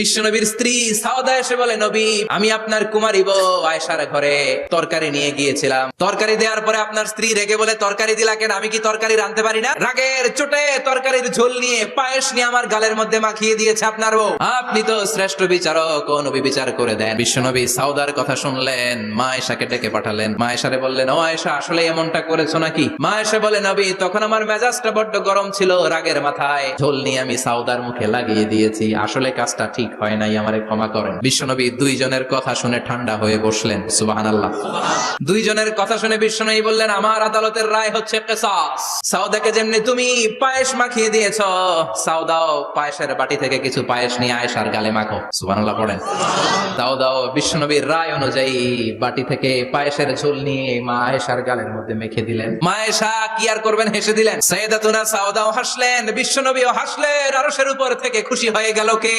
বিশ্বনবীর স্ত্রী সাউদা এসে বলে, নবী, আমি আপনার কুমারী বউ আয়েশার ঘরে তরকারি নিয়ে গিয়েছিলাম। তরকারি দেওয়ার পরে আপনার স্ত্রী রেগে বলে, তরকারি দিলা কেন? আমি কি তরকারি রাঁধতে পারি না? রাগের চোটে তরকারির ঝোল নিয়ে পায়েস নিয়ে আমার গালের মধ্যে মাখিয়ে দিয়েছে আপনার বউ। আপনি তো শ্রেষ্ঠ বিচারক, ও নবী বিচার করে দেন। বিশ্বনবী সাউদার কথা শুনলেন, মা আয়েশাকে ডেকে পাঠালেন। মা আয়েশারে বললেন, ও আয়েশা, আসলে এমনটা করেছো নাকি? মা আয়েশা বলে, নবী, তখন আমার মেজাজটা বড্ড গরম ছিল, রাগের মাথায় ঝোল নিয়ে আমি সাউদার মুখে লাগিয়ে দিয়েছি। আসলে কাজটা ঠিক হয় নাই, আমারে ক্ষমা করেন। বিশ্বনবী দুইজনের কথা শুনে ঠান্ডা হয়ে বসলেন। সুবহানাল্লাহ। দুইজনের কথা শুনে বিশ্বনবী বললেন, আমার আদালতের রায় হচ্ছে কিসাস। সাউদাকে যেমনি তুমি পায়েস মাখিয়ে দিয়েছো, সাউদাও পায়েসের বাটি থেকে কিছু পায়েস নিয়ে আয়েশার গালে মাখো। সুবহানাল্লাহ পড়েন। দাও বিশ্বনবীর রায় অনুযায়ী বাটি থেকে পায়েসের ঝোল নিয়ে মা আয়েশার গালের মধ্যে মেখে দিলেন। মা আয়েশা কি আর করবেন, হেসে দিলেন। সাইয়েদাতুনা সাউদাও হাসলেন, বিশ্বনবীও হাসলেন। আরশের উপর থেকে খুশি হয়ে গেল কে?